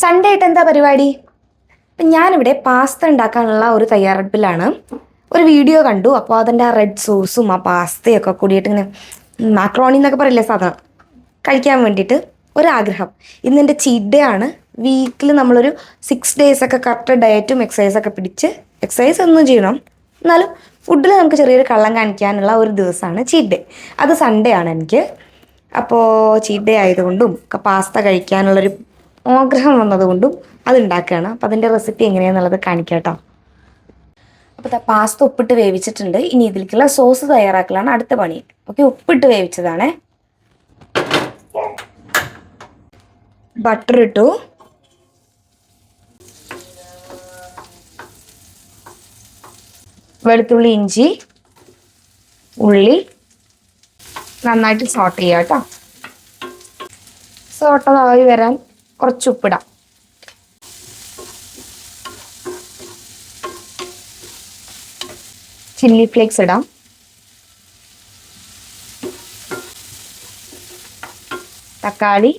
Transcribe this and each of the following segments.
Sunday ആയിട്ട് എന്താ പരിപാടി? അപ്പം ഞാനിവിടെ പാസ്ത ഉണ്ടാക്കാനുള്ള ഒരു തയ്യാറെടുപ്പിലാണ്. ഒരു വീഡിയോ കണ്ടു. അപ്പോൾ അതിൻ്റെ ആ റെഡ് സോസും ആ പാസ്തയൊക്കെ കൂടിയിട്ട് ഇങ്ങനെ മാക്രോണി എന്നൊക്കെ പറയില്ലേ സാധനം കഴിക്കാൻ വേണ്ടിയിട്ട് ഒരാഗ്രഹം. ഇന്ന് എൻ്റെ ചീറ്റ് ഡേ ആണ്. വീക്കിൽ നമ്മളൊരു 6 days ഒക്കെ കറക്റ്റ് ഡയറ്റും എക്സസൈസൊക്കെ പിടിച്ച് എക്സസൈസ് ഒന്നും ചെയ്യണം, എന്നാലും ഫുഡിൽ നമുക്ക് ചെറിയൊരു കള്ളം കാണിക്കാനുള്ള ഒരു ദിവസമാണ് ചീറ്റ് ഡേ. അത് സൺഡേ ആണ് എനിക്ക്. അപ്പോൾ ചീറ്റ് ഡേ ആയതുകൊണ്ടും പാസ്ത കഴിക്കാനുള്ളൊരു ആഗ്രഹം വന്നതുകൊണ്ടും അത് ഉണ്ടാക്കുകയാണ്. അപ്പോൾ അതിൻ്റെ റെസിപ്പി എങ്ങനെയാണെന്നുള്ളത് കാണിക്കാം കേട്ടോ. അപ്പോൾ പാസ്ത ഉപ്പിട്ട് വേവിച്ചിട്ടുണ്ട്. ഇനി ഇതിലേക്കുള്ള സോസ് തയ്യാറാക്കലാണ് അടുത്ത പണി. ഓക്കെ, ഉപ്പിട്ട് വേവിച്ചതാണേ. ബട്ടർ ഇട്ടു, വെളുത്തുള്ളി, ഇഞ്ചി, ഉള്ളി നന്നായിട്ട് സോട്ട് ചെയ്യാം കേട്ടോ. സോട്ടതായി വരാൻ കുറച്ച് ഉപ്പിടാം. ചില്ലി ഫ്ലേക്സ് ഇടാം. തക്കാളി,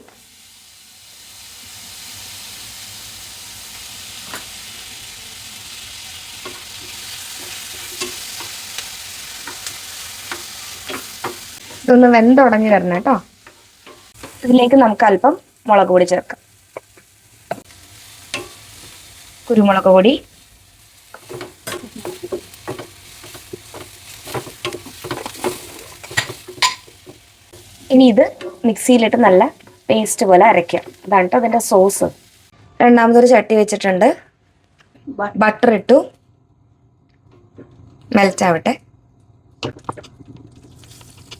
ഇതൊന്ന് വെന്തുടഞ്ഞ് വരണം കേട്ടോ. ഇതിലേക്ക് നമുക്ക് അല്പം മുളക് പൊടി ചേർക്കാം. കുരുമുളക് പൊടി, ഇനി ഇത് മിക്സിയിലിട്ട് നല്ല പേസ്റ്റ് പോലെ അരയ്ക്കുക. അതാണ് കേട്ടോ അതിൻ്റെ സോസ്. രണ്ടാമതൊരു ചട്ടി വെച്ചിട്ടുണ്ട്. ബട്ടർ ഇട്ടു, മെൽറ്റ് ആവട്ടെ.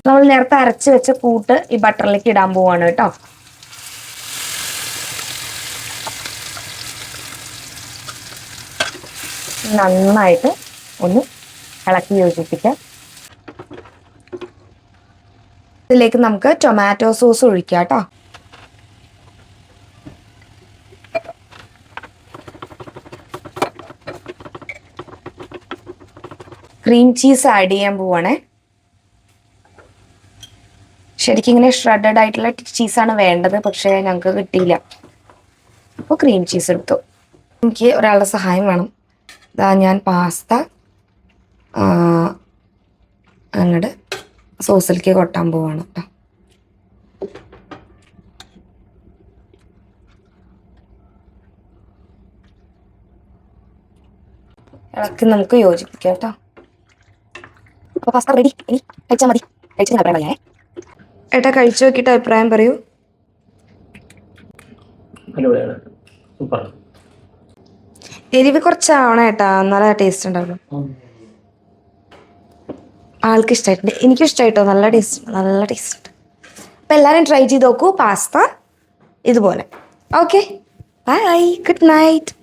നമ്മൾ നേരത്തെ അരച്ച് വെച്ച കൂട്ട് ഈ ബട്ടറിലേക്ക് ഇടാൻ പോവാണ് കേട്ടോ. നന്നായിട്ട് ഒന്ന് ഇളക്കി യോജിപ്പിക്കാം. ഇതിലേക്ക് നമുക്ക് ടൊമാറ്റോ സോസ് ഒഴിക്കാം കേട്ടോ. ക്രീം ചീസ് ആഡ് ചെയ്യാൻ പോവാണേ. ശരിക്കും ഇങ്ങനെ ഷ്രെഡഡ് ആയിട്ടുള്ള ചീസാണ് വേണ്ടത്, പക്ഷേ ഞങ്ങൾക്ക് കിട്ടിയില്ല. അപ്പോൾ ക്രീം ചീസ് എടുത്തു. എനിക്ക് ഒരാളുടെ സഹായം വേണം. ഇതാ ഞാൻ പാസ്ത അങ്ങോട്ട് സോസിലേക്ക് കൊട്ടാൻ പോവാണ് കേട്ടോ. ഇളക്കി നമുക്ക് യോജിപ്പിക്കാം കേട്ടോ. അപ്പോൾ പാസ്ത റെഡി. ഇനി കഴിച്ചാൽ മതി. കഴിച്ചിട്ട് അഭിപ്രായം പറയാം. ഏട്ടാ കഴിച്ചു നോക്കിയിട്ട് അഭിപ്രായം പറയൂ. എരിവ് കുറച്ചാവണം ഏട്ടാ, നല്ല ടേസ്റ്റ് ഉണ്ടാവുള്ളൂ. ആൾക്ക് ഇഷ്ടമായിട്ടുണ്ട്, എനിക്കും ഇഷ്ടമായിട്ടോ. നല്ല ടേസ്റ്റ് ഉണ്ട്. അപ്പം എല്ലാവരും ട്രൈ ചെയ്ത് നോക്കൂ പാസ്ത ഇതുപോലെ. Okay, bye, good night.